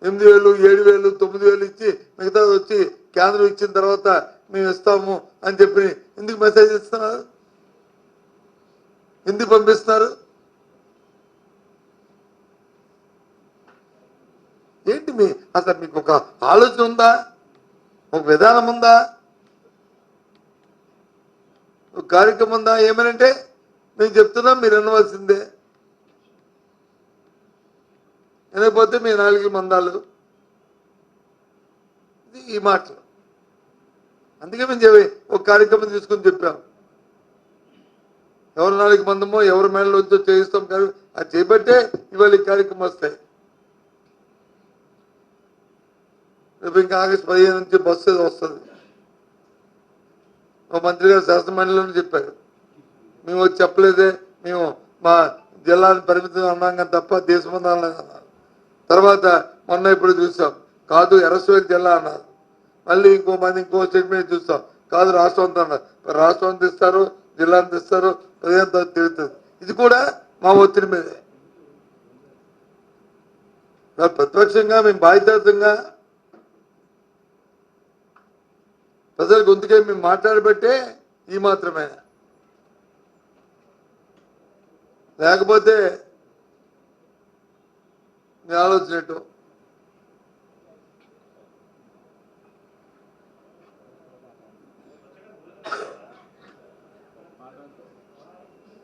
8,000, 7,000, 9,000 ఇచ్చి మిగతా వచ్చి కేంద్రం ఇచ్చిన తర్వాత మేము ఇస్తాము అని చెప్పి ఎందుకు మెసేజ్ ఇస్తున్నారు? ఎందుకు పంపిస్తున్నారు? ఏంటి అసలు మీకు ఒక ఆలోచన ఉందా? ఒక విధానం ఉందా? ఒక కార్యక్రమం ఉందా? ఏమనంటే మేము చెప్తున్నాం, మీరు వినవలసిందే. వినకపోతే మీ నాలుగు మందాలు, ఈ మాటలు. అందుకే మేము ఒక కార్యక్రమం తీసుకుని చెప్పాం. ఎవరు నాలుగు మందమో ఎవరి మేడలో వచ్చో చేయిస్తాం కాదు, అది చేపట్టే ఇవాళ ఈ కార్యక్రమం వస్తాయి. రేపు ఇంకా ఆగస్టు 15 నుంచి బస్సు వస్తుంది. మా మంత్రి గారు శాసనమండలిలో చెప్పారు, మేము వచ్చి చెప్పలేదే, మేము మా జిల్లాని పరిమితం అన్నాం కానీ తప్ప దేశమంతా అన్నారు. తర్వాత మొన్న ఇప్పుడు చూసాం, కాదు ఎర్రస్వేలి జిల్లా అన్నారు. మళ్ళీ ఇంకో స్టేట్మెంట్ చూస్తాం, కాదు రాష్ట్రం అంతా అన్నారు. రాష్ట్రం అంతా ఇస్తారు, జిల్లా అంతా ఇస్తారు, ప్రజలంతా తిరుగుతుంది. ఇది కూడా మా ఒత్తిడి మీదే. ప్రతిపక్షంగా మేము బాధ్యతంగా ప్రజల గొంతుకే మేము మాట్లాడబట్టే ఈ మాత్రమే. లేకపోతే మీ ఆలోచన ఏంటో.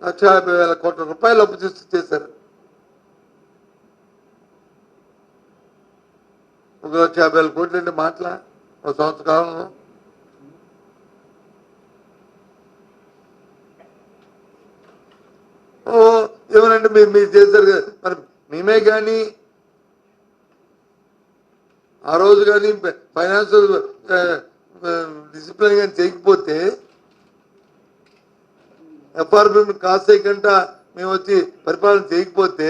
₹1,50,000 కోట్ల అప్పు చేశారు. 1,50,000 కోట్లు అంటే మాటలా ఒక సంవత్సర కాలంలో? ఏమనంటే మీరు చేశారు కదా, మరి మేమే కానీ ఆ రోజు కానీ ఫైనాన్షియల్ డిసిప్లిన్ కానీ చేయకపోతే, ఎఫ్ఆర్బి కాస్ట్ చేయకుండా మేము వచ్చి పరిపాలన చేయకపోతే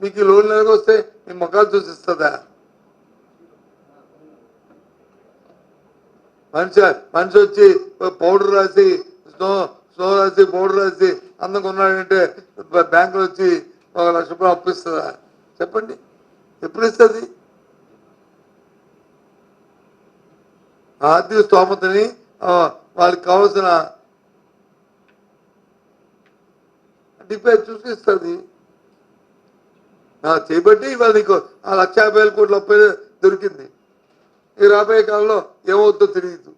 మీకు ఈ లోన్లు ఎలాగ వస్తే మీ మొక్కలు చూసిస్తుందా? మనిషి వచ్చి పౌడర్ రాసి స్నో రాసి పౌడర్ రాసి అందంగా ఉన్నాడంటే బ్యాంకులో వచ్చి ₹1,00,000 అప్పు ఇస్తుందా? చెప్పండి, ఎప్పుడు ఇస్తుంది? ఆర్థిక స్తోమతని వాళ్ళకి కావాల్సిన డిఫెక్ట్ చూసి ఇస్తుంది. చేయబట్టి ఇవాళ నీకు ఆ ₹1,50,000 కోట్ల అప్పు దొరికింది. ఈ రాబోయే కాలంలో ఏమవుతుందో తెలియదు.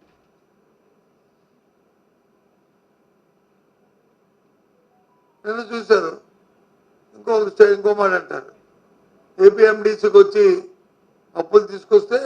నిన్న చూశారు, ఇంకో మాట అంటారు, ఏపీఎండిసికి వచ్చి అప్పులు తీసుకొస్తే